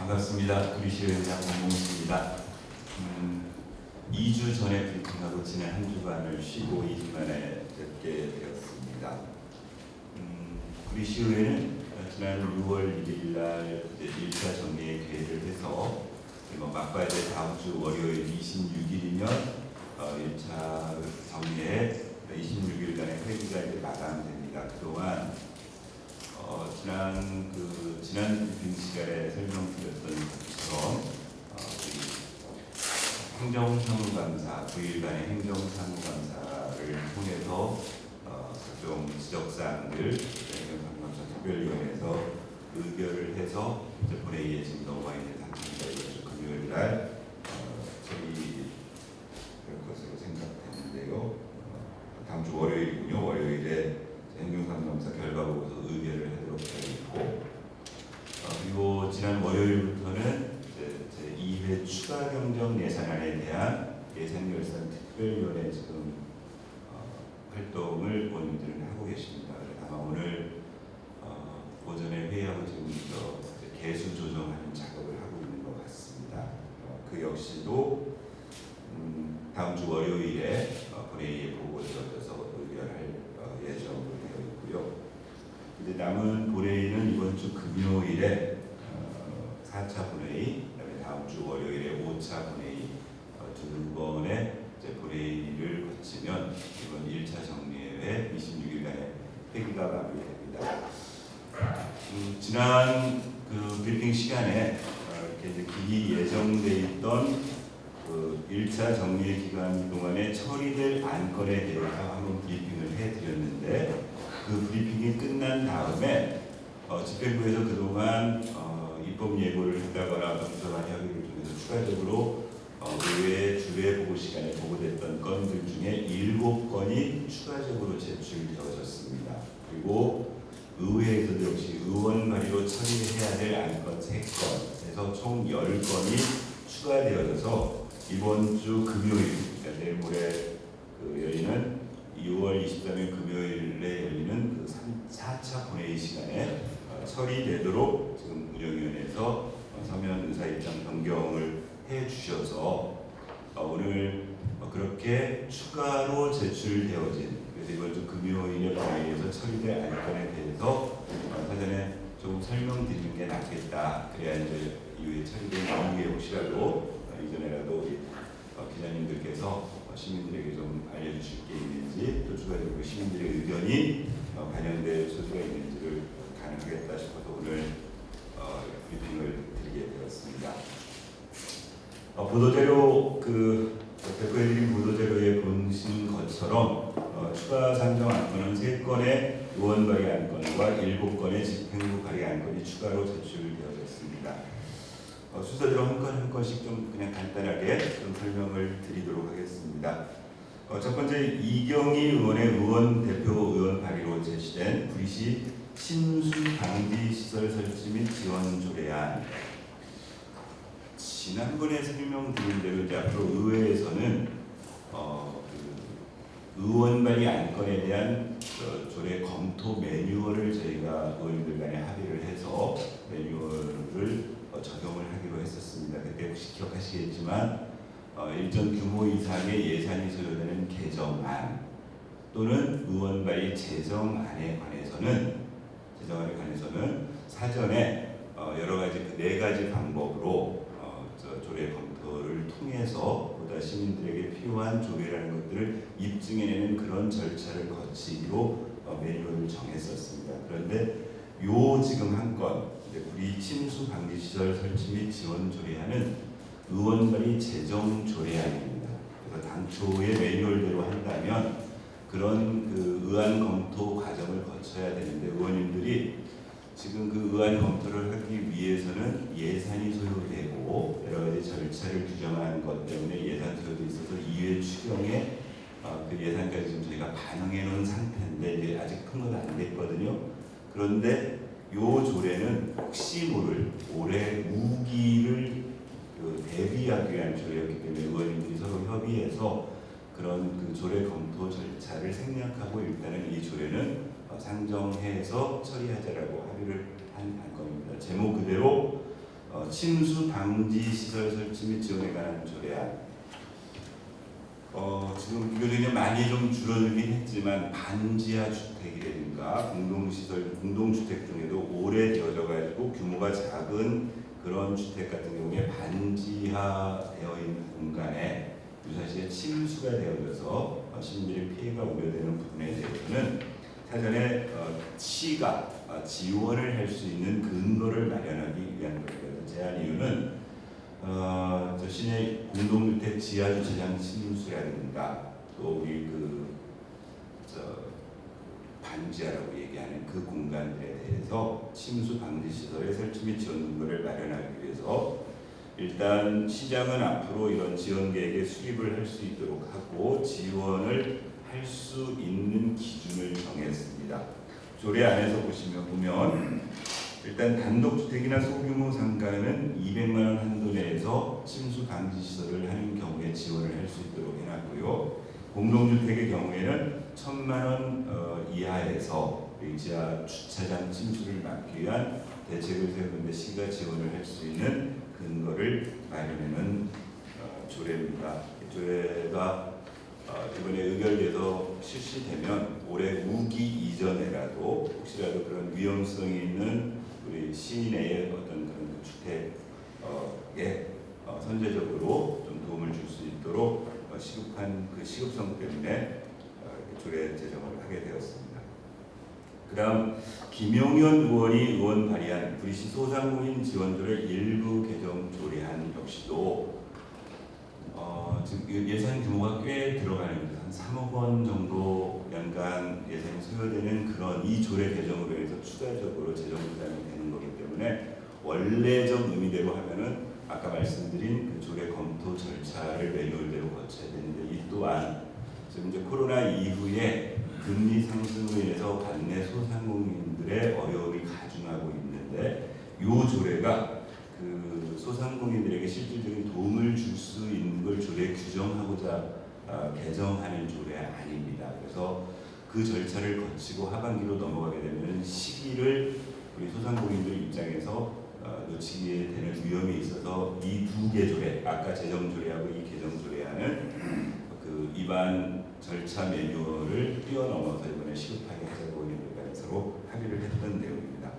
반갑습니다. 구리시의장 원봉수입니다. 2주 전에 브리핑하고 지난 한 주간을 쉬고 2주 만에 뵙게 되었습니다. 구리시의회는 지난 6월 1일 날 1차 정리에 개회를 해서 막바에 다음 주 월요일 26일이면 1차 정리에 26일간의 회기가 이제 마감됩니다. 그동안 지난 브리핑 시간에 설명드렸던 것처럼 행정사무감사, 9일간의 행정사무감사를 통해서 각종 지적사항들 행정사무감사 특별위원회에서 의결을 해서 본회의에 지금 넘어가 있는 상태입니다. 이번 주 금요일 날 처리될 것으로 생각되는데요. 다음 주 월요일이군요. 월요일에 행정사무감사 결과 보고서 의결을 하도록 되어 있고, 그리고 지난 월요일부터는 제2회 추가 경정 예산안에 대한 예산결산 특별위원회 지금 활동을 본인들은 하고 계십니다. 아마 오늘 오전에 회의하고 지금 개수 조정하는 작업을 하고 있는 것 같습니다. 그 역시도 다음 주 월요일에 본회의에 보고를 얻어서 의결할 예정으로 되어 있고요. 이제 남은 본회의는 이번 주 금요일에 4차 본회의, 그다음에 다음 주 월요일에 5차 본회의 두 번의 본회의를 거치면 이번 1차 정리회의 26일간의 회기가 마무리됩니다. 지난 브리핑 시간에 이렇게 기기 예정돼 있던 1차 정리회 기간 동안에 처리될 안건에 대해서 한번 브리핑을 해드렸는데, 그 브리핑이 끝난 다음에 집행부에서 그동안 입법 예고를 했다거나 검토한 협의를 통해서 추가적으로 의회 주례 보고 시간에 보고됐던 건들 중에 7건이 추가적으로 제출되어졌습니다. 그리고 의회에서도 역시 의원 발의로 처리해야 될 안건 3건에서 총 10건이 추가되어져서 이번 주 금요일, 그러니까 내일 모레 열리는 2월 23일 금요일에 열리는 4차 본회의 시간에 처리되도록 지금 운영위원회에서 서면 의사일정 변경을 해주셔서 오늘 그렇게 추가로 제출되어진, 그래서 이번 주 금요일에 본회의에서 처리될 안건에 대해서 사전에 조금 설명드리는 게 낫겠다. 그래야 이제 이후에 처리된 이후에 혹시라도 이전에라도 우리 기자님들께서 시민들에게 좀 알려주실 게 있는지, 또 추가적으로 시민들의 의견이 반영될 소지가 있는지를 가능하겠다 싶어서 오늘 브리핑을 드리게 되었습니다. 보도자료, 배포해드린 보도자료에 보신 것처럼 추가 상정 안건은 3건의 의원 발의 안건과 7건의 집행부 발의 안건이 추가로 제출되어졌습니다. 순서대로 한 건 한 건씩 좀 그냥 간단하게 좀 설명을 드리도록 하겠습니다. 첫 번째, 이경희 의원의 의원 대표 의원 발의로 제시된 구리시 침수 방지 시설 설치 및 지원 조례안. 지난번에 설명드린 대로 이제 앞으로 의회에서는 의원 발의 안건에 대한 조례 검토 매뉴얼을 저희가 의원들 간에 합의를 해서 매뉴얼을 적용을 하기로 했었습니다. 그때 혹시 기억하시겠지만 일정 규모 이상의 예산이 소요되는 개정안 또는 의원 발의 재정안에 관해서는 사전에 여러 가지 4가지 방법으로 조례 검토를 통해서 보다 시민들에게 필요한 조례라는 것들을 입증해내는 그런 절차를 거치기로 매뉴얼을 정했었습니다. 그런데 지금 한 건, 우리 침수 방지 시설 설치 및 지원 조례안은 의원 발의 재정 조례안입니다. 그래서 당초의 매뉴얼대로 한다면 그런 의안 검토 과정을 거쳐야 되는데, 의원님들이 지금 그 의안 검토를 하기 위해서는 예산이 소요되고 여러 가지 절차를 규정한 것 때문에 예산 소요도 있어서 2회 추경에 그 예산까지 지금 저희가 반영해 놓은 상태인데 이제 아직 통과가 안 됐거든요. 그런데 요 조례는 혹시 모를 올해 우기를 대비하기 위한 조례였기 때문에 의원님들이 서로 협의해서 그런 조례 검토 절차를 생략하고 일단은 이 조례는 상정해서 처리하자라고 합의를 한 안건입니다. 제목 그대로 침수 방지 시설 설치 및 지원에 관한 조례안. 지금 비교적 많이 좀 줄어들긴 했지만 반지하 주택이라든가 공동주택 중에도 오래되어져 가지고 규모가 작은 그런 주택 같은 경우에 반지하되어 있는 공간에 유사시에 침수가 되어져서 시민들의 피해가 우려되는 부분에 대해서는 사전에 시가 지원을 할 수 있는 근거를 마련하기 위한 겁니다. 제한 이유는 시내 공동주택 지하주차장 침수라든가 또 우리 반지하라고 얘기하는 그 공간들에 대해서 침수 방지 시설의 설치 및 지원 근거를 마련하기 위해서 일단 시장은 앞으로 이런 지원 계획에 수립을 할 수 있도록 하고 지원을 할 수 있는 기준을 정했습니다. 조례 안에서 보면 일단 단독주택이나 소규모 상가는 200만 원 한도 내에서 침수 방지 시설을 하는 경우에 지원을 할 수 있도록 해놨고요. 공동주택의 경우에는 1,000만 원 이하에서 지하 주차장 침수를 막기 위한 대책을 세우는데 시가 지원을 할 수 있는 근거를 마련하는 조례입니다. 이 조례가 이번에 의결돼서 실시되면 올해 우기 이전에라도 혹시라도 그런 위험성이 있는 우리 시내의 어떤 그런 주택에 선제적으로 좀 도움을 줄 수 있도록 시급한 그 시급성 때문에 조례 제정을 하게 되었습니다. 그다음 김용현 의원 발의한 불시 소상공인 지원조례 일부 개정 조례안 역시도 지금 예산 규모가 꽤 들어가는 한 3억 원 정도 연간 예산이 소요되는 그런 이 조례 개정으로 해서 추가적으로 재정 부담이 되는 거기 때문에 원래적 의미대로 하면은 아까 말씀드린 그 조례 검토 절차를 매뉴얼대로 거쳐야 되는데 이 또한 지금 이제 코로나 이후에 금리 상승으로 인해서 관내 소상공인들의 어려움이 가중하고 있는데 이 조례가 그 소상공인들에게 실질적인 도움을 줄 수 있는 걸 조례 규정하고자 개정하는 조례 아닙니다. 그래서 그 절차를 거치고 하반기로 넘어가게 되면 시기를 우리 소상공인들 입장에서 놓치게 되는 위험이 있어서 이 두 개 조례, 아까 재정 조례하고 이 개정 조례안은 그 입안 절차 매뉴얼을 뛰어넘어서 이번에 시급하게 하자고 의원들과 서로 합의를 했던 내용입니다.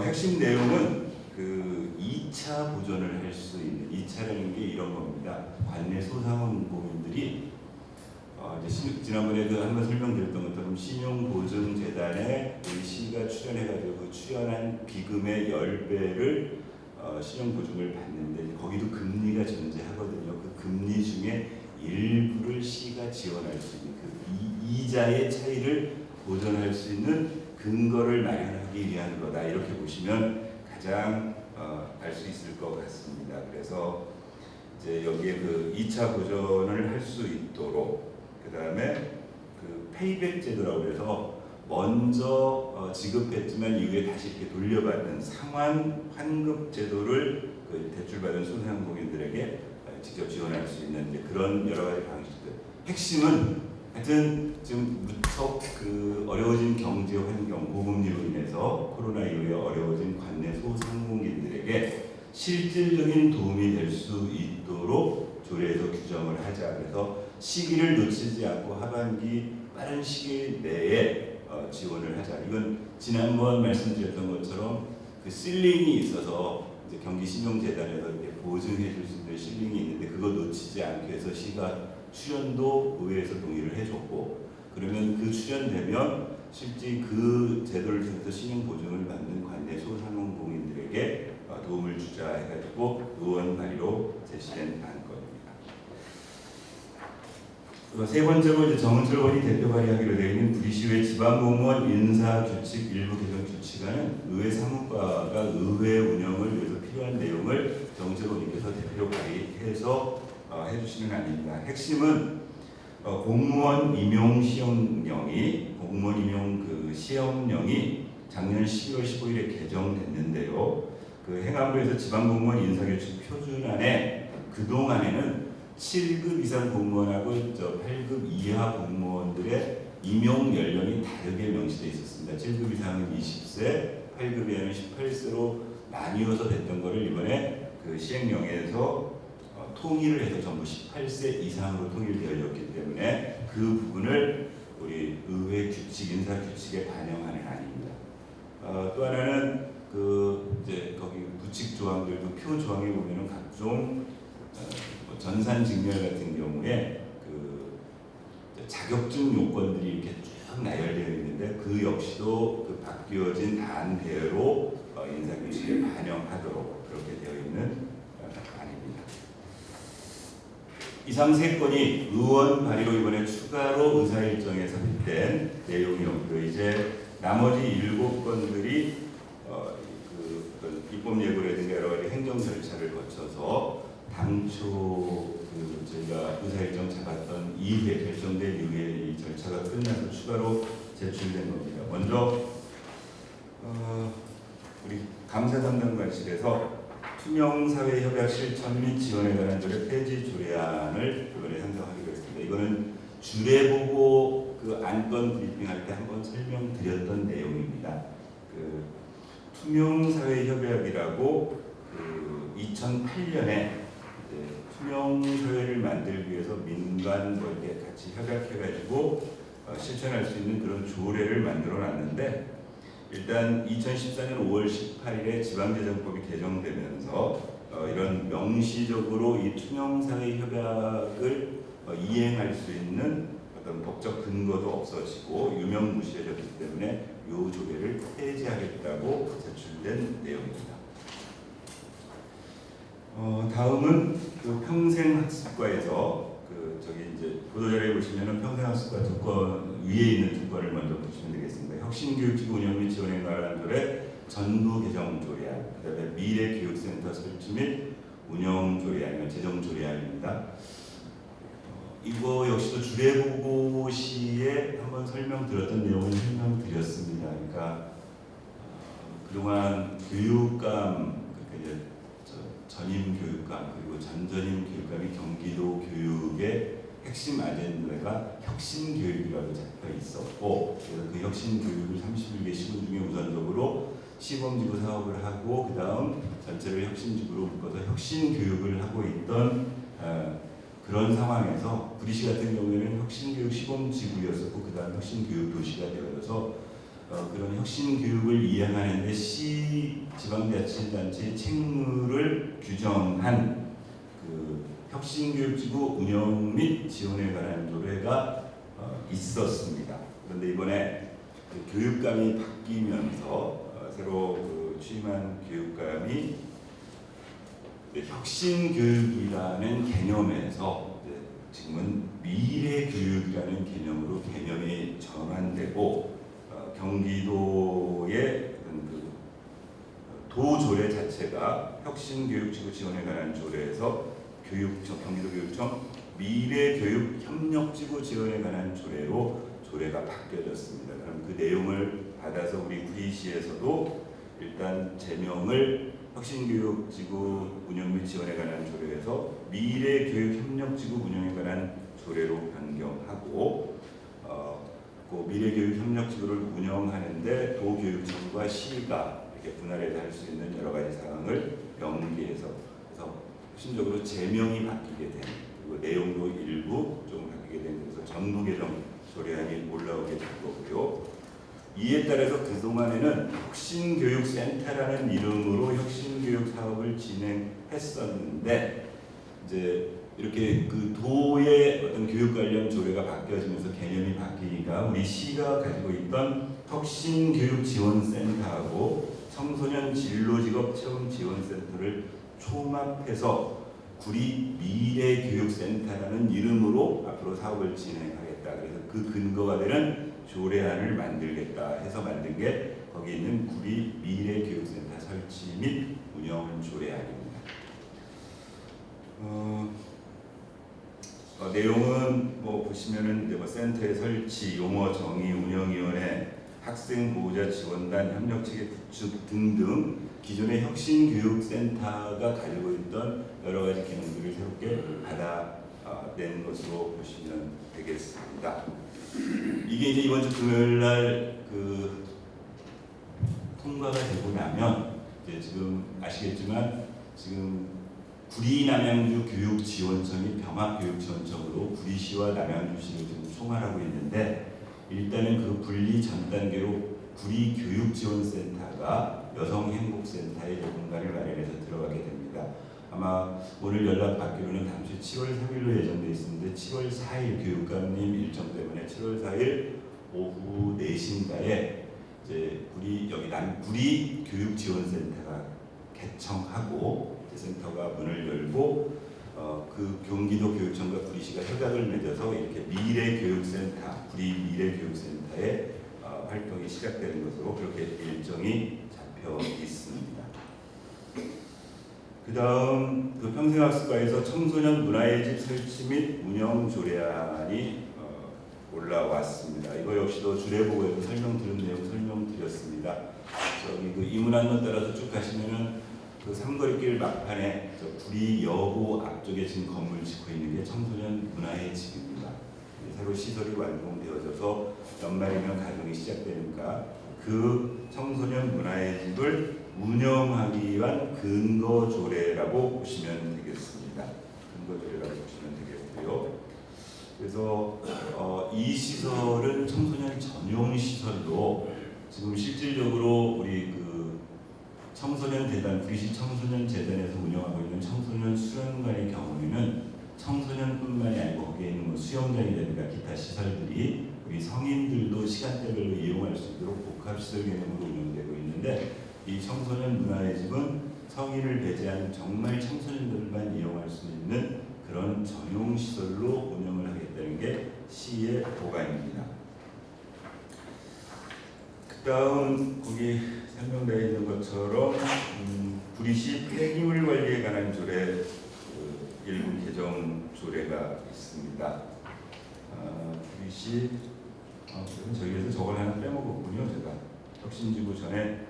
핵심 내용은 그 2차 보전을 할 수 있는 2차라는 게 이런 겁니다. 관내 소상공인들이 이제 지난번에 한번 설명드렸던 것처럼 신용보증재단에 우리 시가 출연해가지고 그 출연한 비금의 10배를 신용보증을 받는데 거기도 금리가 존재하거든요. 그 금리 중에 일부를 시가 지원할 수 있는 그 이자의 차이를 보전할 수 있는 근거를 마련하기 위한 거다. 이렇게 보시면 가장 알 수 있을 것 같습니다. 그래서 이제 여기에 그 2차 보전을 할 수 있도록 그 다음에 그 페이백 제도라고 해서 먼저 지급했지만 이후에 다시 이렇게 돌려받는 상환 환급 제도를 그 대출받은 소상공인들에게 직접 지원할 수 있는 이제 그런 여러 가지 방식들. 핵심은 하여튼 지금 무척 그 어려워진 경제 환경, 고금리로 인해서 코로나 이후에 어려워진 관내 소상공인들에게 실질적인 도움이 될 수 있도록 조례에서 규정을 하자. 그래서 시기를 놓치지 않고 하반기 빠른 시기 내에 지원을 하자. 이건 지난번 말씀드렸던 것처럼 그 실링이 있어서 이제 경기신용재단에서 이렇게 보증해 줄 수 있는 실링이 있는데 그거 놓치지 않기 위해서 시가 출연도 의회에서 동의를 해줬고 그러면 그 출연되면 실제 그 제도를 통해서 신용보증을 받는 관내 소상공인들에게 도움을 주자 해가지고 의원 발의로 제시된 안건입니다. 세 번째로 이제 정은철 의원이 대표 발의하기로 되어 있는 불시외 지방공무원 인사규칙 일부 개정 규칙안은 의회 사무과가 의회 운영을 위해서 필요한 내용을 정은철 의원님께서 대표 발의해서 해주시는 안입니다. 핵심은 공무원 임용 시험령이 작년 11월 15일에 개정됐는데요. 그 행안부에서 지방공무원 인사규칙 표준안에 그 동안에는 7급 이상 공무원하고 8급 이하 공무원들의 임용 연령이 다르게 명시되어 있었습니다. 7급 이상은 20세, 8급 이하는 18세로 나뉘어서 됐던 거를 이번에 그 시행령에서 통일을 해서 전부 18세 이상으로 통일되어 있기 때문에 그 부분을 우리 의회 규칙, 인사 규칙에 반영하는 안입니다. 또 하나는 그 이제 거기 부칙 조항들도 표 조항에 보면은 각종 뭐 전산 직렬 같은 경우에 그 자격증 요건들이 이렇게 쭉 나열되어 있는데 그 역시도 그 바뀌어진 안대로 인사 규칙에 반영하도록 그렇게 되어 있는 안입니다. 이상 세 건이 의원 발의로 이번에 추가로 의사 일정에 삽입된 내용이었고요. 이제 나머지 7건들이 그 입법 예고라든가 여러 가지 행정 절차를 거쳐서 당초 그 저희가 의사 일정 잡았던 이후에 결정된 이후에 이 절차가 끝나서 추가로 제출된 겁니다. 먼저 우리 감사 담당관실에서 투명사회협약 실천 및 지원에 관한 조례 폐지 조례안을 이번에 상정하기로 했습니다. 이거는 주례보고 그 안건 브리핑할 때 한번 설명드렸던 내용입니다. 그 투명사회협약이라고 그 2008년에 투명사회를 만들기 위해서 민간 뭐 이렇게 같이 협약해가지고 실천할 수 있는 그런 조례를 만들어놨는데 일단 2014년 5월 18일에 지방재정법이 개정되면서 이런 명시적으로 이 투명사회 협약을 이행할 수 있는 어떤 법적 근거도 없어지고 유명무실해졌기 때문에 이 조례를 폐지하겠다고 제출된 내용입니다. 다음은 그 평생학습과에서 그 저기 이제 보도자료에 보시면은 평생학습과 두 건 위에 있는 두 건을 먼저 보시면 되겠습니다. 혁신교육지구 운영 및 지원에 관한 조례 전부 개정 조례안, 그다음에 미래교육센터 설치 및 운영 조례안, 재정 조례안입니다. 이거 역시도 주례보고 시에 한번 설명드렸던 내용을 설명드렸습니다. 그러니까 그동안 교육감, 그러니까 이제 전임 교육감 그리고 전전임 교육감이 경기도 교육의 핵심 아젠다가 혁신 교육이라고 잡혀 있었고, 그래서 그 혁신 교육을 31개 시군 중에 우선적으로 시범지구 사업을 하고 그 다음 전체를 혁신지구로 묶어서 혁신 교육을 하고 있던 그런 상황에서 구리시 같은 경우에는 혁신교육 시범지구였었고 그 다음 혁신교육도시가 되어서 그런 혁신교육을 이행하는 데 시 지방자치단체의 책무를 규정한 그 혁신교육지구 운영 및 지원에 관한 조례가 있었습니다. 그런데 이번에 그 교육감이 바뀌면서 새로 그 취임한 교육감이 혁신교육이라는 개념에서 지금은 미래교육이라는 개념으로 개념이 전환되고 경기도의 그 도조례 자체가 혁신교육지구 지원에 관한 조례에서 경기도교육청 미래교육협력지구 지원에 관한 조례가 바뀌어졌습니다. 그럼 그 내용을 받아서 우리 구리시에서도 일단 제명을 혁신교육지구 운영 및 지원에 관한 조례에서 미래교육협력지구 운영에 관한 조례로 변경하고 그 미래교육협력지구를 운영하는데 도교육청과 시가 이렇게 분할해서 할 수 있는 여러 가지 사항을 명기해서 그래서 핵심적으로 제명이 바뀌게 된 그리고 내용도 일부 좀 바뀌게 된 그래서 전부 개정 조례안이 올라오게 된 거고요. 이에 따라서 그동안에는 혁신교육센터라는 이름으로 혁신교육 사업을 진행했었는데 이제 이렇게 그 도의 어떤 교육 관련 조례가 바뀌어지면서 개념이 바뀌니까 우리 시가 가지고 있던 혁신교육지원센터하고 청소년 진로직업체험지원센터를 총합해서 구리 미래교육센터라는 이름으로 앞으로 사업을 진행하겠다. 그래서 그 근거가 되는 조례안을 만들겠다 해서 만든 게 거기 있는 구리 미래교육센터 설치 및 운영 조례안입니다. 내용은 뭐 보시면은 이제 뭐 센터의 설치, 용어 정의, 운영위원회, 학생 보호자 지원단, 협력체계 구축 등등 기존의 혁신교육센터가 가지고 있던 여러 가지 기능들을 새롭게 받아낸 것으로 보시면 되겠습니다. 이게 이제 이번 주 금요일 날 그 통과가 되고 나면 이제 지금 아시겠지만 지금 구리 남양주 교육지원청이 병합교육지원청으로 구리시와 남양주시를 지금 총괄하고 있는데 일단은 그 분리 전 단계로 구리 교육지원센터가 여성행복센터의 공간을 마련해서 들어가게 됩니다. 아마 오늘 연락 받기로는 다음 주 7월 3일로 예정되어 있는데 7월 4일 교육감님 일정 때문에 7월 4일 오후 4시인가에 이제 구리 교육지원센터가 개청하고 센터가 문을 열고 그 경기도 교육청과 구리시가 협약을 맺어서 이렇게 미래교육센터, 구리 미래교육센터의 활동이 시작되는 것으로 그렇게 일정이 잡혀 있습니다. 그 다음 그 평생학습과에서 청소년 문화의 집 설치 및 운영 조례안이 올라왔습니다. 이거 역시도 주례보고에서 설명드린 내용 설명드렸습니다. 저기 그 이문안로 따라서 쭉 가시면은 그 삼거리길 막판에 저 구리 여고 앞쪽에 지금 건물 짓고 있는 게 청소년 문화의 집입니다. 새로 시설이 완공되어져서 연말이면 가동이 시작되니까 그 청소년 문화의 집을 운영하기 위한 근거 조례라고 보시면 되겠습니다. 근거 조례라고 보시면 되겠고요. 그래서 이 시설은 청소년 전용 시설로 지금 실질적으로 우리 그 청소년 재단, 구리시 청소년 재단에서 운영하고 있는 청소년 수련관의 경우에는 청소년뿐만이 아니고 거기에 있는 뭐 수영장이라든가 기타 시설들이 우리 성인들도 시간대별로 이용할 수 있도록 복합시설 개념으로 운영되고 있는데 이 청소년 문화의 집은 성인을 배제한 정말 청소년들만 이용할 수 있는 그런 전용 시설로 운영을 하겠다는 게 시의 보관입니다. 그 다음 거기 설명되어 있는 것처럼 구리시 폐기물 관리에 관한 조례 일부 개정 조례가 있습니다. 구리시 저희에서 저걸 하나 빼먹었군요. 제가 혁신지구 전에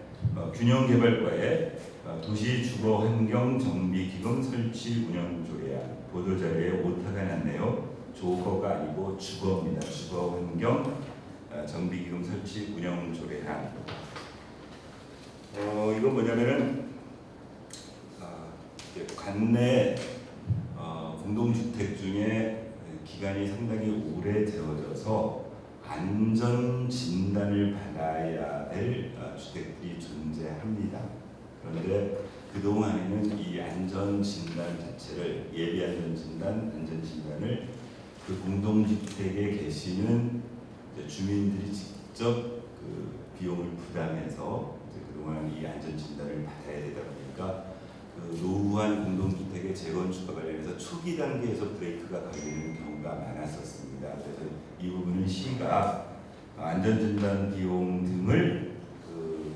균형개발과의 도시주거환경정비기금 설치 운영 조례안 보도자료에 오타가 났네요. 조거가 아니고 주거입니다. 주거환경 정비기금 설치 운영 조례안. 이건 뭐냐면은 관내 공동주택 중에 기간이 상당히 오래되어져서 안전 진단을 받아야 될 주택들이 존재합니다. 그런데 그동안에는 이 안전 진단 자체를 예비 안전 진단, 안전 진단을 그 공동주택에 계시는 주민들이 직접 그 비용을 부담해서 그동안 이 안전 진단을 받아야 되다 보니까 그 노후한 공동주택의 재건축과 관련해서 초기 단계에서 브레이크가 걸리는 경우가 많았었습니다. 그래서 이 부분은 시가 안전진단 비용 등을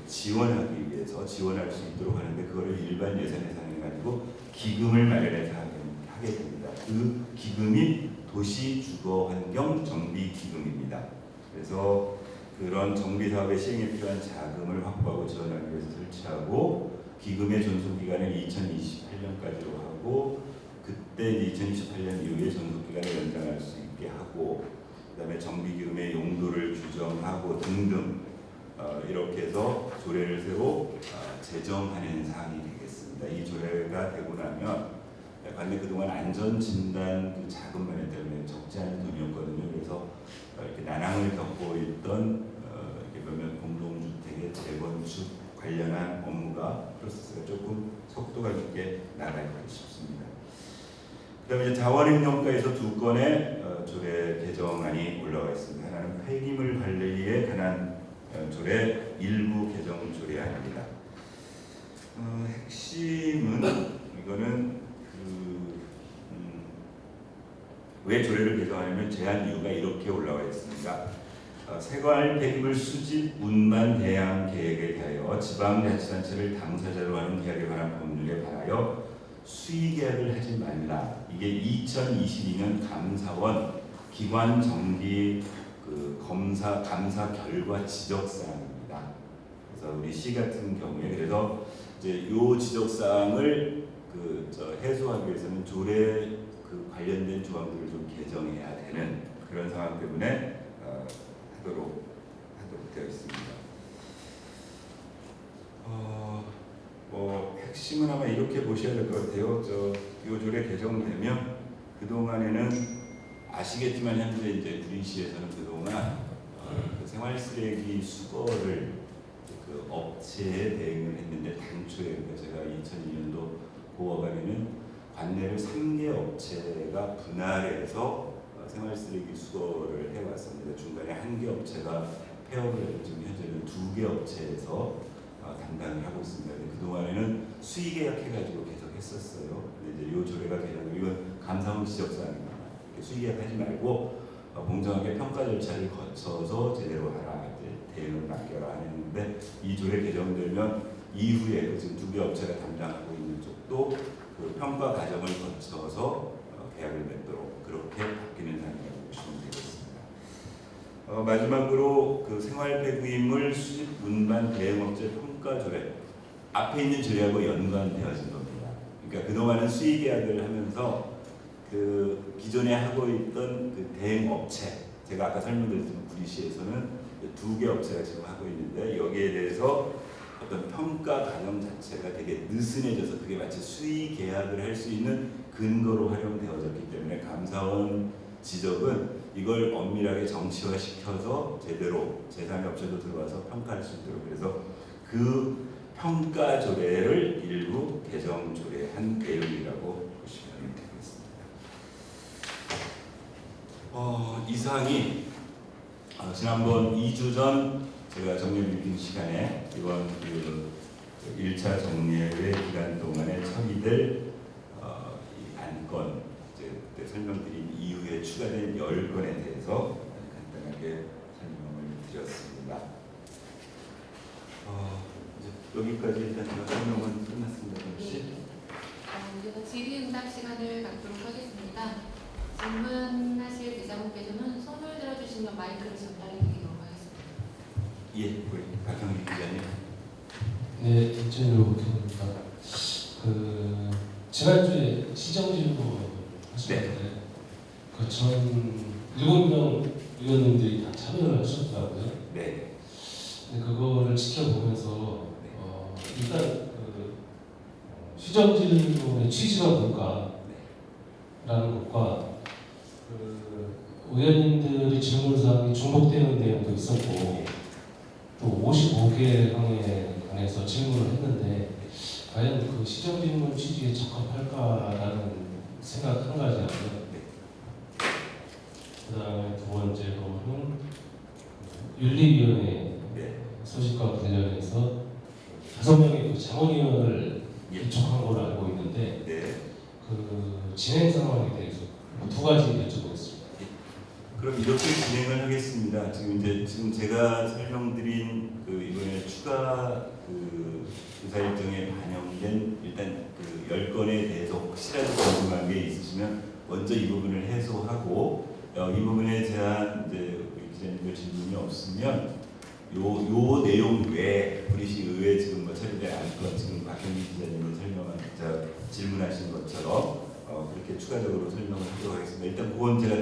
지원하기 위해서 지원할 수 있도록 하는데 그거를 일반 예산에 상해가지고 기금을 마련해서 하게 됩니다. 그 기금이 도시주거환경정비기금입니다. 그래서 그런 정비사업의 시행에 필요한 자금을 확보하고 지원하기 위해서 설치하고 기금의 존속기간을 2028년까지로 하고 그때 2028년 이후에 존속기간을 연장할 수 있게 하고 그 다음에 정비기금의 용도를 규정하고 등등 이렇게 해서 조례를 새로 제정하는 사항이 되겠습니다. 이 조례가 되고 나면 관내 그동안 안전진단 그 자금 마련 때문에 적지 않은 돈이었거든요. 그래서 이렇게 난항을 겪고 있던 몇몇 공동주택의 재건축 관련한 업무가 프로세스가 조금 속도가 있게 나갈 것 싶습니다. 그다음에 이제 자원행정과에서 두 건의 조례 개정안이 올라와 있습니다. 하나는 폐기물 관리에 관한 조례 일부 개정 조례안입니다. 핵심은 이거는 왜 조례를 개정하냐면 제한 이유가 이렇게 올라와 있습니다. 세관 폐기물 수집 운반 대항 계획에 대하여 지방자치단체를 당사자로 하는 계약에 관한 법률에 반하여 수의 계약을 하지 말라. 이게 2022년 감사원 기관 정기 감사 결과 지적 사항입니다. 그래서 우리 시 같은 경우에 그래서 이제 요 지적 사항을 해소하기 위해서는 조례 관련된 조항들을 좀 개정해야 되는 그런 상황 때문에 하도록 되어 있습니다. 핵심은 아마 이렇게 보셔야 될 것 같아요. 이 조례 개정되면 그 동안에는 아시겠지만 현재 이제 구리시에서는 그동안 그 생활 쓰레기 수거를 그 업체에 대응을 했는데 당초에 그러니까 제가 2002년도 고어간에는 관내를 3개 업체가 분할해서 생활 쓰레기 수거를 해왔습니다. 중간에 1개 업체가 폐업을 해서 지금 현재는 2개 업체에서 담당을 하고 있습니다. 근데 그 동안에는 수의 계약해가지고 계속 했었어요. 근데 이제 이 조례가 개정, 이건 감사원 지적사항입니다. 수의 계약하지 말고 공정하게 평가 절차를 거쳐서 제대로 하라, 이제 대응을 맡겨라 했는데 이 조례 개정되면 이후에 그 지금 2개 업체가 담당하고 있는 쪽도 그 평가 과정을 거쳐서 계약을 맺도록 그렇게 바뀌는 상황이라고 보시면 되겠습니다. 마지막으로 그 생활폐기물 수집 운반 대응업체 평가 조례 앞에 있는 조례하고 연관되어진 겁니다. 그러니까 그동안은 수의 계약을 하면서 그 기존에 하고 있던 그 대응업체, 제가 아까 설명드렸지만 구리시에서는 2개 업체가 지금 하고 있는데 여기에 대해서 어떤 평가 과정 자체가 되게 느슨해져서 그게 마치 수의 계약을 할 수 있는 근거로 활용되어졌기 때문에 감사원 지적은 이걸 엄밀하게 정치화시켜서 제대로 제3의 업체도 들어와서 평가할 수 있도록, 그래서 그 평가 조례를 일부 개정 조례한 내용이라고 보시면 되겠습니다. 이 사항이 지난번 2주 전 제가 정례 브리핑 시간에 이번 그 1차 정례회 기간 동안에 처리될 이 안건, 그때 설명드린 이후에 추가된 10건에 대해서 간단하게 설명을 드렸습니다. 이제 여기까지 일단 제가 설명은 끝났습니다. 혹시? 우리가 질의응답 시간을 갖도록 하겠습니다. 질문하실 기자분께서는 손을 들어주시면 마이크를 전달해 드리도록 하겠습니다. 예, 우리 박형기 기자님. 네, 김천일 국회의원입니다. 지난주에 시정질문 하셨는데 그 전 7명 의원님들이 다 참여를 하셨더라고요. 네. 근데 그거를 지켜보면서 일단 그 시정질문의 취지가 뭘까라는 것과 그 의원님들이 질문사항이 중복되는 내용도 있었고 또 55개항에 관해서 질문을 했는데 과연 그 시정질문 취지에 적합할까라는 생각 한 가지 하고요. 그 다음에 두 번째로는 윤리위원회 소집과 관련해서 5명의 그 자문위원을 기촉한 걸로 알고 있는데 그 진행 상황에 대해서 2가지 여쭤보겠습니다. 그럼 이렇게 진행을 하겠습니다. 지금 제가 설명드린 그 이번에 추가 그 조사 일정에 반영된 일단 그 10건에 대해서 혹시라도 궁금한 게 있으시면 먼저 이 부분을 해소하고 이 부분에 대한 이제 우리 기자님들 질문이 없으면 요 내용 외에 구리시 의회 지금 뭐 처리될 안건 지금 박형기 기자님이 질문하신 것처럼 그렇게 추가적으로 설명을 하도록 하겠습니다. 일단 그건 제가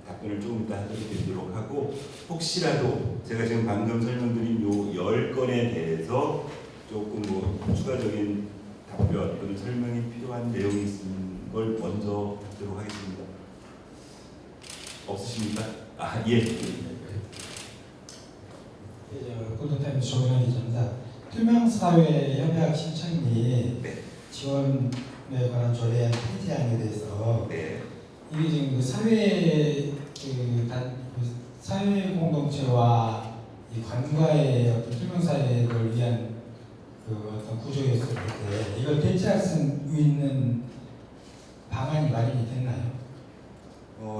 답변을 조금 이따 드리도록 하고, 혹시라도 제가 지금 방금 설명드린 요 10건에 대해서 조금 뭐 추가적인 답변 또는 설명이 필요한 내용이 있는 걸 먼저 듣도록 하겠습니다. 없으십니까? 예. 골든타임스 조은현 기자입니다. 투명사회 협약 신청이 지원에 관한 조례안 폐지안에 대해서 이게 지금 그 사회 공동체와 이 관과의 어떤 투명사회를 위한 그 어떤 구조였을 때 이걸 대체할 수 있는 방안이 마련이 됐나요?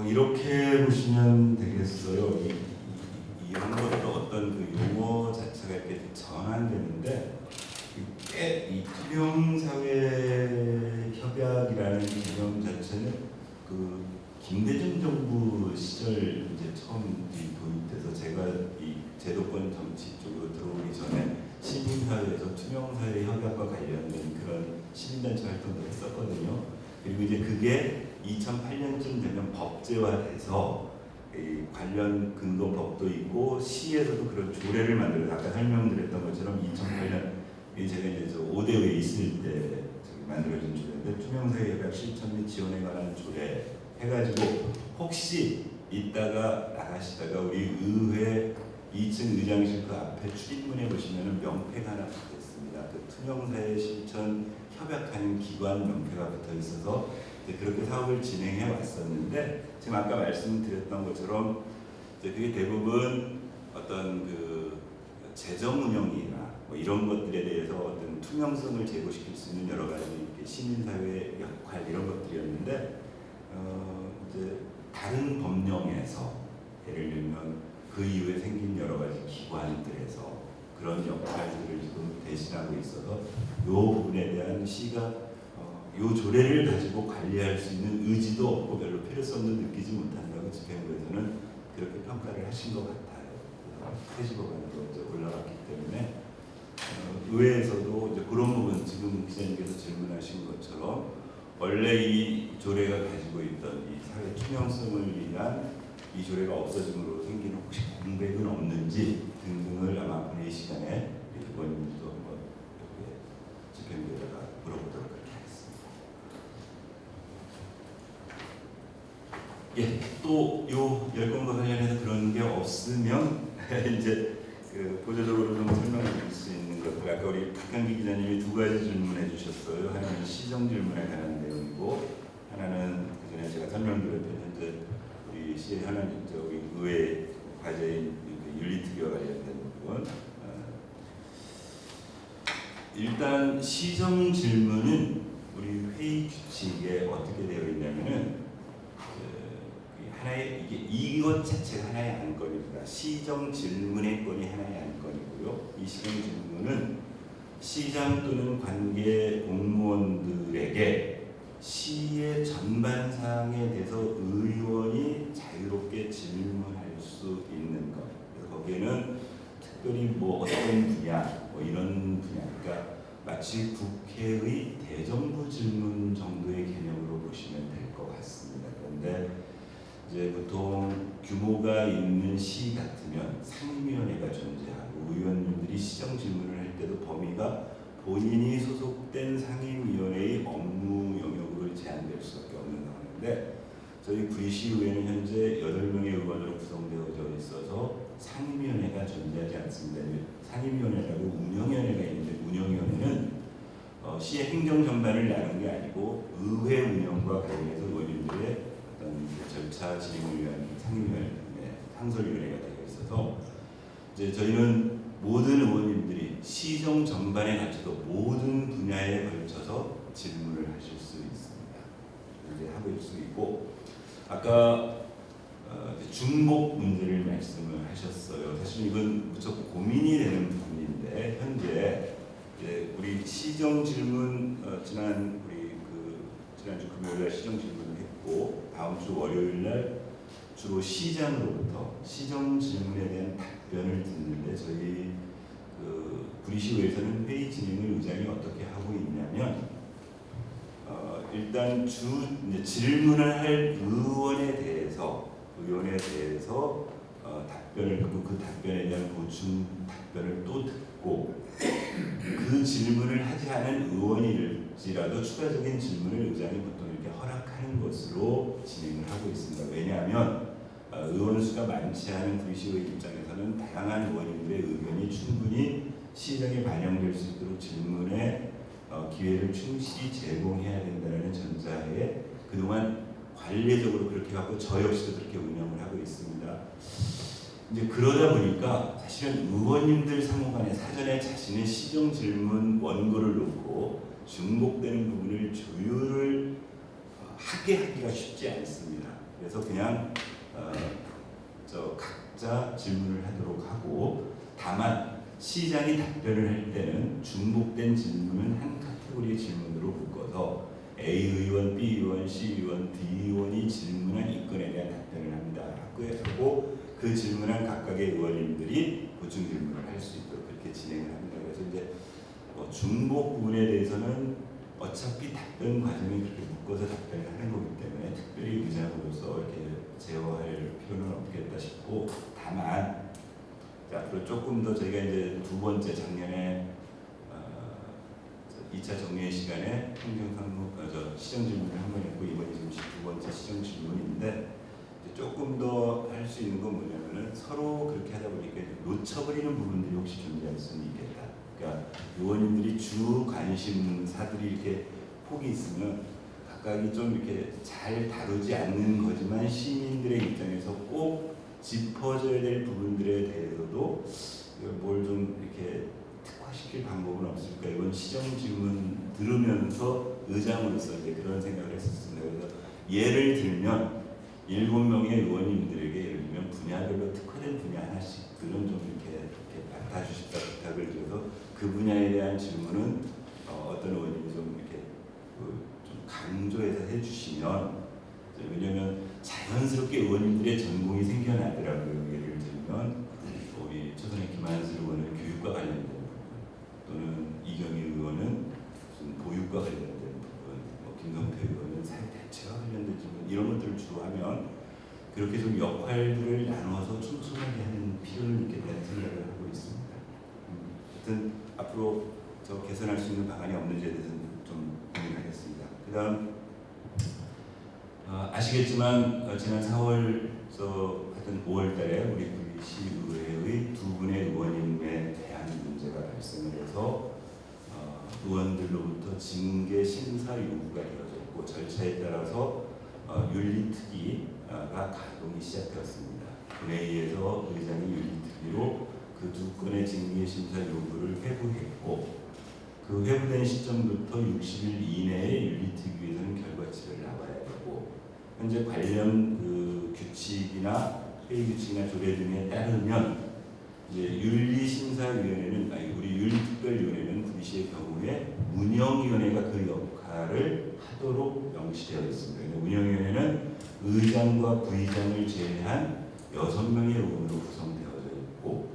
이렇게 보시면 되겠어요. 이 용어를 어떤 그 용어 자체가 이렇게 전환되는데 이 투명사회 협약이라는 개념 자체는 그 김대중 정부 시절 이제 처음 도입돼서 제가 이 제도권 정치 쪽으로 들어오기 전에 시민사회에서 투명사회 협약과 관련된 그런 시민단체 활동도 했었거든요. 그리고 이제 그게 2008년쯤 되면 법제화돼서 이 관련 근거법도 있고 시에서도 그런 조례를 만들어서 아까 설명드렸던 것처럼 2008년 제가 이제 5대 회의 있을 때 만들어진 조례인데 투명사회 협약 실천 및 지원에 관한 조례 해가지고 혹시 이따가 나가시다가 우리 의회 2층 의장실 그 앞에 출입문에 보시면은 명패가 하나 붙어 있습니다. 그 투명사회 실천 협약하는 기관 명패가 붙어 있어서 그렇게 사업을 진행해 왔었는데 지금 아까 말씀드렸던 것처럼 이제 그게 대부분 어떤 그 재정 운영이나 뭐 이런 것들에 대해서 어떤 투명성을 제고시킬 수 있는 여러 가지 시민사회의 역할 이런 것들이었는데 이제 다른 법령에서 예를 들면 그 이후에 생긴 여러 가지 기관들에서 그런 역할들을 지금 대신하고 있어서 이 부분에 대한 시가 이 조례를 가지고 관리할 수 있는 의지도 없고 별로 필요성도 느끼지 못한다고 집행부에서는 그렇게 평가를 하신 것 같아요. 퇴직법안으로 이제 올라갔기 때문에 의회에서도 이제 그런 부분 지금 기자님께서 질문하신 것처럼 원래 이 조례가 가지고 있던 이 사회 투명성을 위한 이 조례가 없어짐으로 생기는 혹시 공백은 없는지 등등을 아마 본회의 시간에 의원님도 한번 집행부에다가 물어보도록 그렇게 하겠습니다. 예, 또 요 열공과 관련해서 그런 게 없으면 이제 그 보조적으로 좀 설명드릴 수 있는 것들 아까 우리 박한기 기자님이 두 가지 질문해 주셨어요. 하나는 시정 질문에 관한 내용이고 하나는 그 전에 제가 설명드렸던 현재 우리 시의 하나는 저기 의회 과제인 윤리특위와 관련된 부분. 일단 시정 질문은 우리 회의 규칙에 어떻게 되어 있냐면은 하나의 이것 자체가 하나의 안건입니다. 시정 질문의 건이 하나의 안건이고요. 이 시정 질문은 시장 또는 관계 공무원들에게 시의 전반 사항에 대해서 의원이 자유롭게 질문할 수 있는 것. 그래서 거기에는 특별히 뭐 어떤 분야, 뭐 이런 분야, 그러니까 마치 국회의 대정부 질문 정도의 개념으로 보시면 될 것 같습니다. 그런데 이제 보통 규모가 있는 시 같으면 상임위원회가 존재하고 의원님들이 시정 질문을 할 때도 범위가 본인이 소속된 상임위원회의 업무 영역으로 제한될 수밖에 없는 상황인데 저희 구리시의회는 현재 8명의 의원으로 구성되어져 있어서 상임위원회가 존재하지 않습니다. 상임위원회라고 운영위원회가 있는데 운영위원회는 시의 행정 전반을 나눈 게 아니고 의회 운영과 관련해서 의원님들의 어떤 절차 진행을 위한 상임위원회, 상설위원회가 되어 있어서 이제 저희는 모든 의원님들이 시정 전반에 갖춰서 모든 분야에 걸쳐서 질문을 하실 수 있습니다. 이제 하실 수 있고 아까 중복 문제를 말씀을 하셨어요. 사실 이건 무척 고민이 되는 부분인데 현재 우리 시정 질문 지난주 금요일날 시정 질문을 했고 다음 주 월요일날 주로 시장으로부터 시정 질문에 대한 답변을 듣는데 저희 구리시의회에서는 회의 진행을 의장이 어떻게 하고 있냐면 일단 이제 질문을 할 의원에 대해서 답변을 듣고 그 답변에 대한 보충 답변을 또 듣고 그 질문을 하지 않은 의원일지라도 추가적인 질문을 의장이 보통 이렇게 허락하는 것으로 진행을 하고 있습니다. 왜냐하면 의원 수가 많지 않은 구리시의회 입장에서는 다양한 의원님들의 의견이 충분히 시정에 반영될 수 있도록 질문의 기회를 충실히 제공해야 된다는 전자에 그동안 관례적으로 그렇게 하고 저 역시도 그렇게 운영을 하고 있습니다. 이제 그러다 보니까 사실은 의원님들 상호간에 사전에 자신의 시정 질문 원고를 놓고 중복되는 부분을 조율을 하기가 쉽지 않습니다. 그래서 그냥 각자 질문을 하도록 하고 다만 시장이 답변을 할 때는 중복된 질문은 한 카테고리의 질문으로 묶어서 A 의원, B 의원, C 의원, D 의원이 질문한 이 건에 대한 답변을 합니다. 하고 그 질문한 각각의 의원님들이 보충 질문을 할 수 있도록 그렇게 진행을 합니다. 그래서 이제 중복 부분에 대해서는 어차피 답변 과정이 그렇게 묶어서 답변을 하는 거기 때문에 특별히 의장으로서 이렇게 제어할 필요는 없겠다 싶고 다만 앞으로 조금 더 저희가 이제 두 번째 작년에 2차 정리의 시간에 시정 질문을 한 번 했고 이번이 지금 12번째 시정 질문인데 조금 더 할 수 있는 건 뭐냐면은 서로 그렇게 하다 보니까 놓쳐버리는 부분들이 혹시 존재할 수는 있겠다. 그러니까 의원님들이 주 관심사들이 이렇게 폭이 있으면 각각이 좀 이렇게 잘 다루지 않는 거지만 시민들의 입장에서 꼭 짚어줘야 될 부분들에 대해서도 뭘 좀 이렇게 특화시킬 방법은 없을까? 이번 시정 질문 들으면서 의장으로서 이제 그런 생각을 했었습니다. 그래서 예를 들면 7명의 의원님들에게 예를 들면 분야별로 특화된 분야 하나씩들은 좀 이렇게 맡아주십사 부탁을 드려서 그 분야에 대한 질문은 어떤 의원님이 좀 이렇게 좀 강조해서 해주시면, 왜냐하면 자연스럽게 의원님들의 전공이 생겨나더라고요. 예를 들면 우리 초선의 김한슬 의원은 교육과 관련된 부분, 또는 이경희 의원은 무슨 보육과 관련된 부분, 김성태 의원은 사회대책과 관련된 부분, 이런 것들을 주로 하면 그렇게 좀 역할들을 나눠서 촘촘하게 하는 필요는 있겠다는 생각을 하고 있습니다. 하여튼 앞으로 저 개선할 수 있는 방안이 없는지에 대해서는 좀 고민하겠습니다. 그 다음 아시겠지만 지난 4월 하여튼 5월달에 우리 시의회의 두 분의 의원님에 대한 문제가 발생을 해서 의원들로부터 징계 심사 요구가 이루어졌고 절차에 따라서 윤리특위가 가동이 시작되었습니다. 본회의에서 의장이 윤리특위로 그 두 건의 징계 심사 요구를 회부했고 그 회부된 시점부터 60일 이내에 윤리특위에서는 결과치를 나와야 되고 현재 관련 그 규칙이나 회의 규칙이나 조례 등에 따르면 이제 윤리심사위원회는 우리 윤리특별위원회는 구리시의 경우에 운영위원회가 그 역할을 하도록 명시되어 있습니다. 운영위원회는 의장과 부의장을 제외한 6명의 의원으로 구성되어져 있고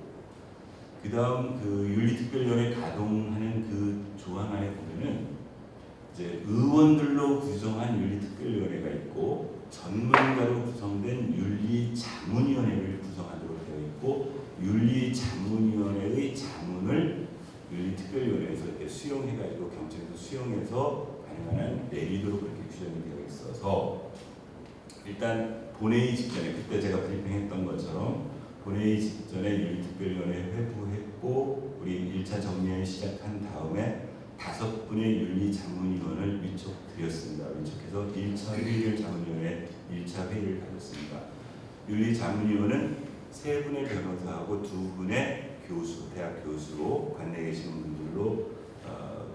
그 다음 그 윤리특별위원회 가동하는 그 조항 안에 보면은 이제 의원들로 구성한 윤리특별위원회가 있고 전문가로 구성된 윤리자문위원회를 구성하도록 되어 있고 윤리자문위원회의 자문을 윤리특별위원회에서 이렇게 수용해가지고 경청에서 수용해서 가능한 한 내리도록 그렇게 규정이 되어 있어서 일단 본회의 직전에 그때 제가 브리핑했던 것처럼 본회의 직전에 윤리특별위원회 회부했고 우리 1차 정리를 시작한 다음에 5분의 윤리자문위원을 위촉드렸습니다. 위촉해서 1차 회의를 자문위원회 1차 회의를 가졌습니다. 윤리자문위원은 3분의 변호사하고 2분의 교수, 대학 교수로 관내에 계시는 분들로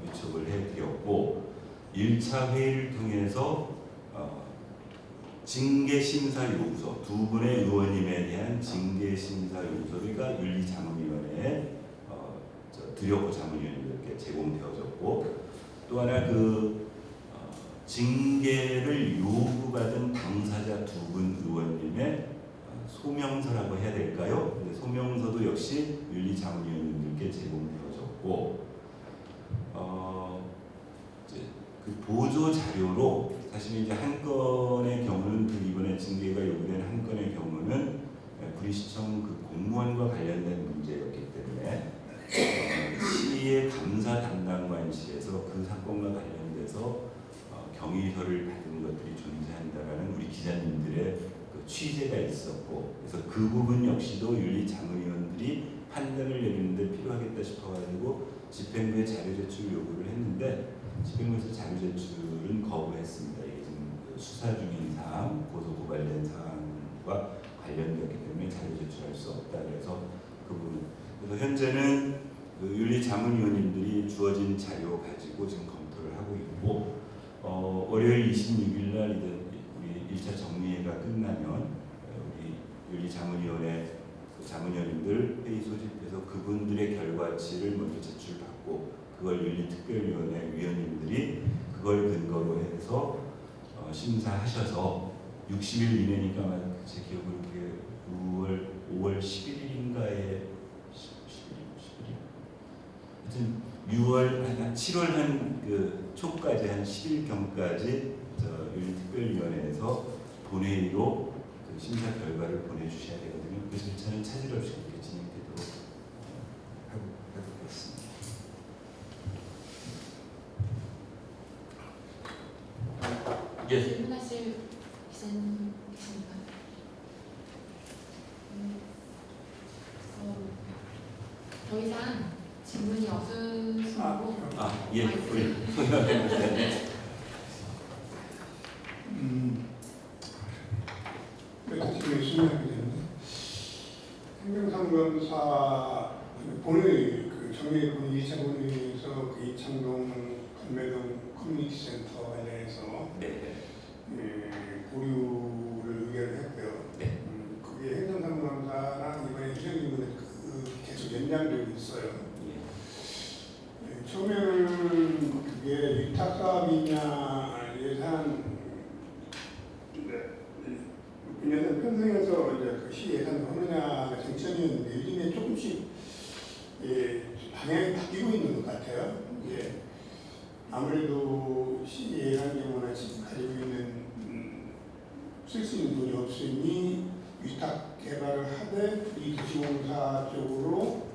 위촉을 해드렸고 1차 회의를 통해서 징계심사요구서 2분의 의원님에 대한 징계심사요구서가 윤리자문위원회에 드렸고 자문위원님들께 제공되어졌고 또 하나 그 징계를 요구받은 당사자 2분 의원님의 소명서라고 해야 될까요? 소명서도 역시 윤리자문위원님들께 제공되어졌고 이제 그 보조 자료로 사실 이제 한 건의 경우는 그 이번에 징계가 요구된 한 건의 경우는 구리시청 그 공무원과 관련된 문제였기 때문에 시의 감사 담당관실에서 그 사건과 관련돼서 경위서를 받은 것들이 존재한다라는 우리 기자님들의 그 취재가 있었고 그래서 그 부분 역시도 윤리자문위원들이 판단을 내리는데 필요하겠다 싶어가지고 집행부에 자료 제출 요구를 했는데 집행부에서 자료 제출은 거부했습니다. 이게 지금 수사 중인 사항, 고소 고발된 사항과 관련되었기 때문에 자료 제출할 수 없다. 그래서 그 부분. 그래서 현재는 그 윤리자문위원님들이 주어진 자료 가지고 지금 검토를 하고 있고 월요일 26일 날 이제 우리 1차 정리회가 끝나면 우리 윤리자문위원회 자문위원님들 회의 소집해서 그분들의 결과치를 먼저 제출받고 그걸 윤리특별위원회 위원님들이 그걸 근거로 해서 심사하셔서 60일 이내니까 아마 제 기억으로 그게 5월 11일인가에 11일 하여튼 7월 한 그 초까지 한 10일경까지 윤리특별위원회에서 본회의로 그 심사 결과를 보내주셔야 되거든요. 그 절차는 차질 없이 그렇게 진행되도록 하고 있습니다. 예. 질문하실 기자님 계십니까? 더 이상 질문이 없으시고 예, 우리 손님한테 지금 수행하게 되는데 행정상검사 본회의 그 정례 본회의 2차 본회의에서 그 이창동 건매동 커뮤니티 센터 관련해서 보류를 의결을 했고요. 그게 행정상검사랑 이번에 희정이문에 계속 연장되고 있어요. 처음에는 그게 위탁 사업이냐 예산 예산 편성해서 이제 그 시 예산을 하느냐가 쟁점이었는데 요즘에 조금씩 방향이 바뀌고 있는 것 같아요. 아무래도 시 예산 경우나 지금 가지고 있는 쓸 수 있는 돈이 없으니 위탁 개발을 하되 이 도시공사 쪽으로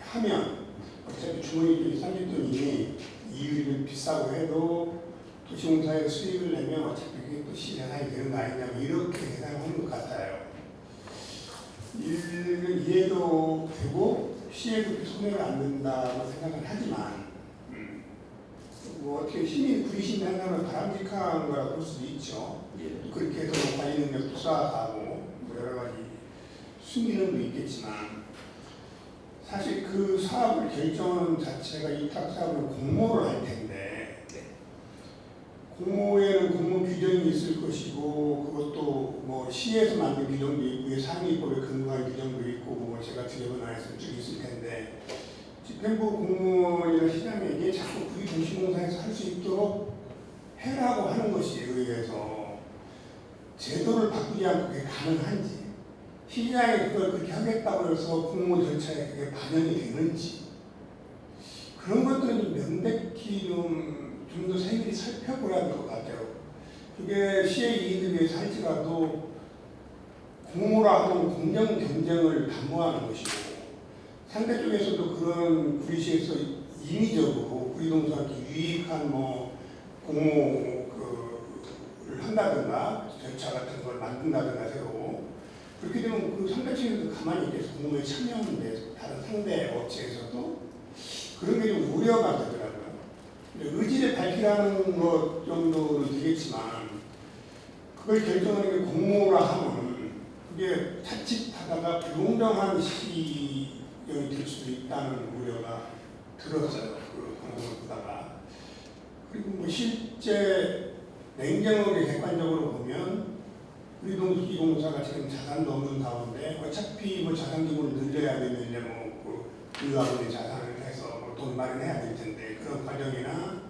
하면 어차피 주머니 쪽이 쌓일 돈이니 이율이 비싸고 해도 도시공사에 수익을 내면 어차피 그게 또 시 예산이 되는 거 아니냐 이렇게 계산하는 것 같아요. 이해도 되고 시에도 손해가 안 된다고 생각을 하지만 뭐 어떻게 시민 구리신 한다면 바람직한 거라고 볼 수도 있죠. 그렇게 해서 관리 능력도 쌓아가고 뭐 여러 가지 순기능도 있겠지만 사실 그 사업을 결정하는 자체가 위탁 사업은 공모를 할 텐데 공모에는 공모 규정이 있을 것이고 그것도 뭐 시에서 만든 규정도 있고 상위법에 근거한 규정도 있고 뭐 제가 들여본 안에서 쭉 있을 텐데 집행부 공무원이나 시장에게 자꾸 그게 도시공사에서 할 수 있도록 해라고 하는 것이 의회에서 제도를 바꾸지 않고 그게 가능한지 시장이 그걸 그렇게 하겠다고 해서 공모 절차에 그게 반영이 되는지 그런 것들은 좀 명백히 좀 더 세밀히 살펴보려야 될 것 같아요. 그게 시의 이익을 위해서 할지라도 공모라 하는 공정 경쟁을 담보하는 것이고 상대 쪽에서도 그런 구리시에서 인위적으로 구리동산한테 유익한 뭐 공모를 한다든가 절차 같은 걸 만든다든가 새로 그렇게 되면 그 상대 측에서도 가만히 있겠어 공모에 참여하는데 다른 상대 업체에서도 그런 게 좀 우려가 되더라고요. 의지를 밝히라는 것 정도는 되겠지만 그걸 결정하는 게 공모라 하면 그게 자칫하다가 불공정한 시행이 될 수도 있다는 우려가 들었어요. 그 방송을 보다가. 그리고 뭐 실제 냉정하게 객관적으로 보면 우리 도시공사가 지금 자산도 없는 가운데 어차피 뭐 자산 규모를 늘려야 되면 이제 뭐 의학의 자산을 해서 뭐 돈 마련해야 될 텐데 그런 과정이나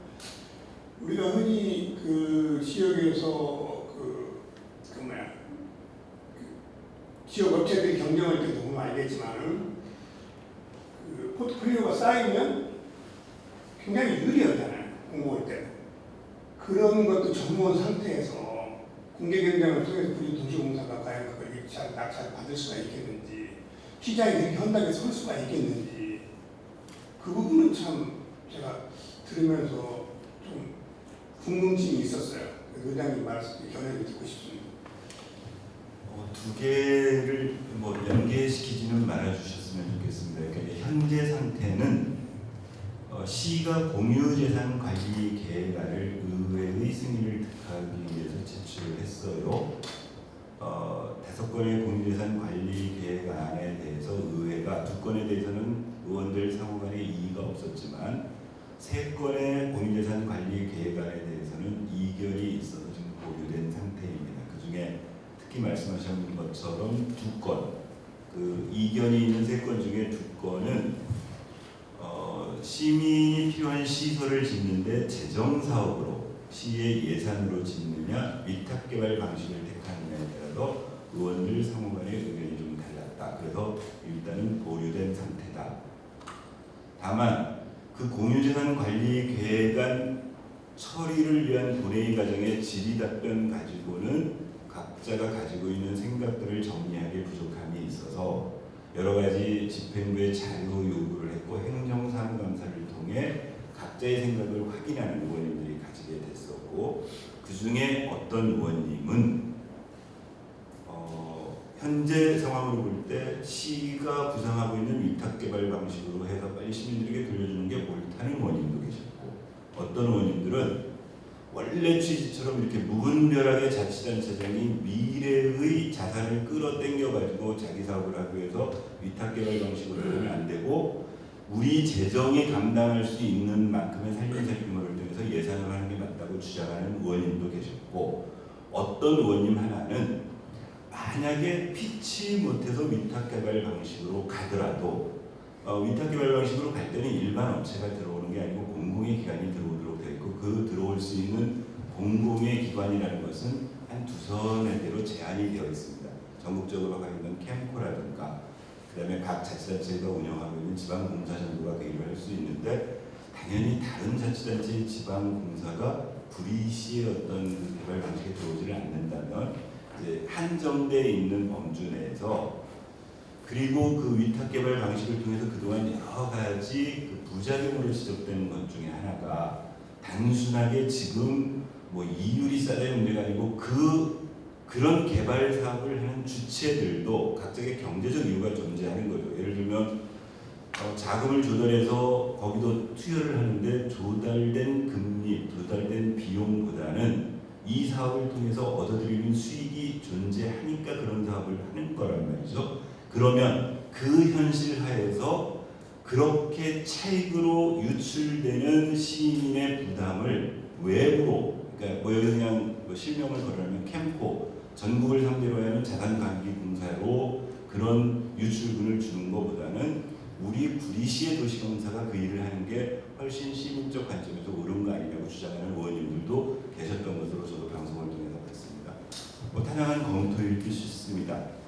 우리가 흔히 그 지역에서 지역 업체들이 경쟁할 때도 보면 알겠지만은 그 포트폴리오가 쌓이면 굉장히 유리하잖아요. 공모할 때. 그런 것도 전무한 상태에서 공개 경쟁을 통해서 우리 도시공사가 과연 그걸 낙찰을 받을 수가 있겠는지 시장이 그렇게 현답에 설 수가 있겠는지 그 부분은 참 제가 들으면서 좀 궁금증이 있었어요. 의장님 말씀 견해를 듣고 싶습니다. 두 개를 뭐 연계시키지는 말아주셨으면 좋겠습니다. 그러니까 현재 상태는 시가 공유재산 관리 계획안을 의회의 승인을 득하기 위해서 제출을 했어요. 5건의 공유재산 관리 계획안에 대해서 의회가 2건에 대해서는 의원들 상호간에 이의가 없었지만 3건의 공유재산 관리 계획안에 대해서는 이견이 있어서 지금 보류된 상태입니다. 그 중에 특히 말씀하신 것처럼 2건, 그 이견이 있는 3건 중에 2건은 시민이 필요한 시설을 짓는데 재정사업으로 시의 예산으로 짓느냐 위탁개발 방식을 택하느냐에 따라서 의원들 상호간의 의견이 좀 달랐다. 그래서 일단은 보류된 상태다. 다만 그 공유재산 관리 계획안 처리를 위한 본회의 과정의 질의답변 가지고는 각자가 가지고 있는 생각들을 정리하기 부족함이 있어서 여러 가지 집행부에 자료 요구를 했고 행정사무감사를 통해 각자의 생각을 확인하는 의원님들이 가지게 됐었고, 그 중에 어떤 의원님은 현재 상황으로 볼 때 시가 구상하고 있는 위탁개발 방식으로 해서 빨리 시민들에게 돌려주는 게 옳다는 의원님도 계셨고, 어떤 의원님들은 원래 취지처럼 이렇게 무분별하게 자치단체장이 미래의 자산을 끌어당겨가지고 자기 사업을 하기 위해서 위탁개발 방식으로 하면 안 되고, 우리 재정이 감당할 수 있는 만큼의 살림살이 규모를 통해서 예산을 하는 게 맞다고 주장하는 의원님도 계셨고, 어떤 의원님 하나는 만약에 피치 못해서 위탁개발 방식으로 가더라도 위탁개발 방식으로 갈 때는 일반 업체가 들어오는 게 아니고 공공의 기관이 들어오도록 되어 있고, 그 들어올 수 있는 공공의 기관이라는 것은 한 2선의 대로 제한이 되어 있습니다. 전국적으로 가고 있는 캠코라든가, 그 다음에 각 자치단체가 운영하고 있는 지방공사 정도가 그 일을 할 수 있는데, 당연히 다른 자치단체의 지방공사가 불이시의 어떤 그 개발 방식에 들어오지를 않는다면 이제 한정되어 있는 범주 내에서, 그리고 그 위탁개발 방식을 통해서 그동안 여러 가지 그 부작용으로 지적되는 것 중에 하나가 단순하게 지금 뭐 이율이 싸다는 문제가 아니고 그런 개발 사업을 하는 주체들도 각자의 경제적 이유가 존재하는 거죠. 예를 들면 자금을 조달해서 거기도 투여를 하는데 조달된 금리, 조달된 비용보다는 이 사업을 통해서 얻어들이는 수익이 존재하니까 그런 사업을 하는 거란 말이죠. 그러면 그 현실 하에서 그렇게 차익으로 유출되는 시민의 부담을 외부로, 그러니까 뭐 여기 그냥 뭐 실명을 거론하면 캠코, 전국을 상대로 하는 자산관리공사로 그런 유출분을 주는 것보다는 우리 구리시의 도시공사가 그 일을 하는 게 훨씬 시민적 관점에서 옳은 거 아니냐고 주장하는 의원님들도 계셨던 것으로 저도 방송을 통해서 봤습니다. 뭐 다양한 검토일 수 있습니다.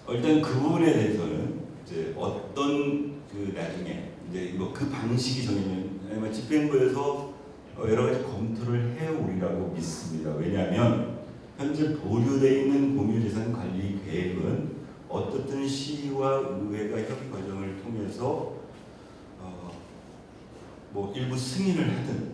일단 그 부분에 대해서는 이제 어떤 그 나중에 이제 뭐 그 방식이 정해진 아니면 집행부에서 여러 가지 검토를 해오리라고 믿습니다. 왜냐하면 현재 보류되어 있는 공유재산 관리 계획은 어떻든 시와 의회가 협의 과정을 통해서 뭐 일부 승인을 하든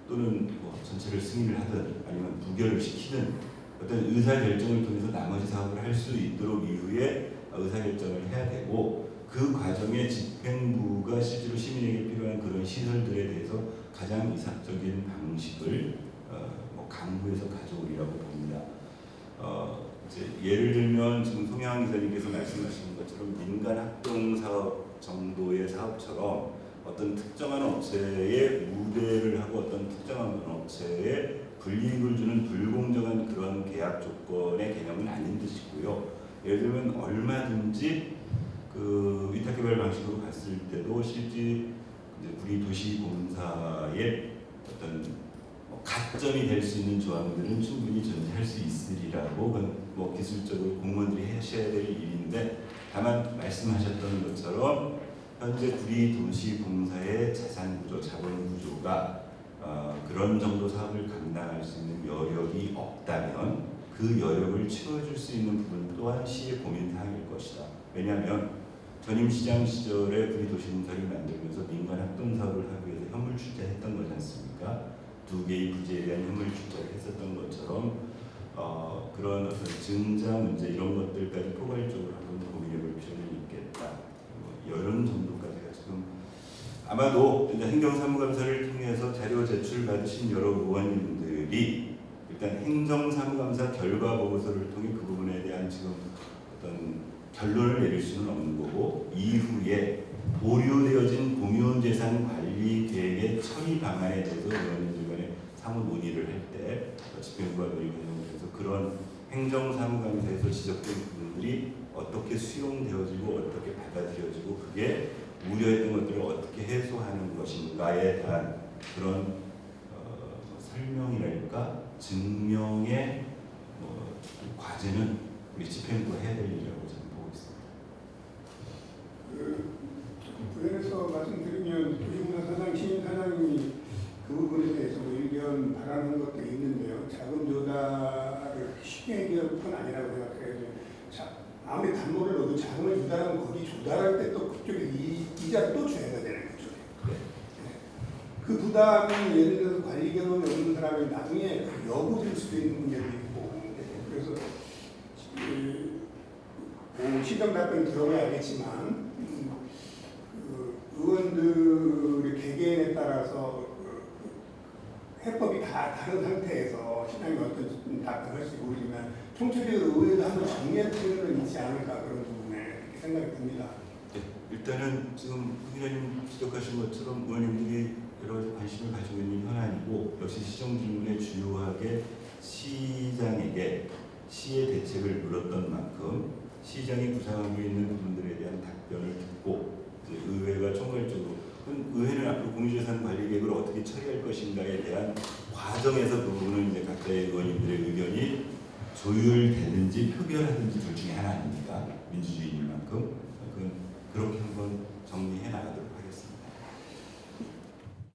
또는 뭐 전체를 승인을 하든 아니면 부결을 시키든 어떤 의사결정을 통해서 나머지 사업을 할 수 있도록 이후에 의사결정을 해야 되고, 그 과정에 집행부가 실제로 시민에게 필요한 그런 시설들에 대해서 가장 이상적인 방식을 뭐 강구해서 가져오리라고 봅니다. 이제 예를 들면 지금 송혜환 기자님께서 말씀하신 것처럼 민간 합동 사업 정도의 사업처럼 어떤 특정한 업체에 우대를 하고 어떤 특정한 업체에 불이익을 주는 불공정한 그런 계약 조건의 개념은 아닌 듯이고요. 예를 들면 얼마든지 그 위탁개발 방식으로 갔을 때도 실제 이제 우리 도시공사의 어떤 가점이 될 수 있는 조항들은 충분히 존재할 수 있으리라고, 그건 뭐 기술적으로 공무원들이 하셔야 될 일인데, 다만 말씀하셨던 것처럼 현재 우리 도시공사의 자산 구조, 자본 구조가 그런 정도 사업을 감당할 수 있는 여력이 없다면 그 여력을 채워줄 수 있는 부분 또한 시의 고민 사항일 것이다. 왜냐하면 전임시장 시절에 우리 도시공사를 만들면서 민간 합동 사업을 하기 위해서 현물 출자했던 거지 않습니까? 2개의 부지에 대한 현물 출자를 했었던 것처럼 그런 어떤 증자 문제 이런 것들까지 포괄적으로 한번 고민해볼 필요는 있겠다. 이런 정도까지가 지금 아마도 행정사무감사를 통해서 자료 제출 받으신 여러 의원님들이 일단 행정사무감사 결과 보고서를 통해 그 부분에 대한 지금 어떤 결론을 내릴 수는 없는 거고, 이후에 보류되어진 공유재산 관리 계획의 처리 방안에 대해서 의원님들 간에 상호 논의를 할 때 집행부가 논의 과정에서 그런 행정사무감사에서 지적된 부분들이 어떻게 수용되어지고 어떻게 받아들여지고 그게 우려했던 것들을 어떻게 해소하는 것인가에 대한 그런 설명이랄까 증명의 과제는 우리 집행부가 해야 될 일이라고 저는 보고 있습니다. 부연해서 말씀드리면 도시공사 사장, 시민사장님이 그 부분에 대해서 뭐 의견 바라는 것도 있는데요. 자금 조달을 쉽게 해결할 건 아니라고 생각해요. 아무리 담보를 넣어도 자금을 조달하면 거기 조달할 때 또 그쪽에 이자를 또 줘야 되는 거죠. 그 부담이 예를 들어서 관리 경험이 없는 사람이 나중에 여부질 수도 있는 문제도 있고 그래서 시정 답변 들어봐야겠지만 의원들의 개개인에 따라서 해법이 다 다른 상태에서 시장이 어떤 답변을 할지 모르지만 총체적으로 의회도 한번 정리할 필요는 있지 않을까 그런 부분에 이렇게 생각이 듭니다. 네, 일단은 지금 후기자님 지적하신 것처럼 의원님들이 여러 가지 관심을 가지고 있는 현안이고 역시 시정질문에 주요하게 시장에게 시의 대책을 물었던 만큼 시장이 구상하고 있는 부분들에 대한 답변을 듣고 의회가 총괄적으로 의회는 앞으로 공유재산관리계획을 어떻게 처리할 것인가에 대한 과정에서 그 부분은 이제 각자의 의원님들의 의견이 조율되든지 표결하든지 둘 중에 하나 아닙니까? 민주주의인 만큼 그건 그렇게 한번 정리해 나가도록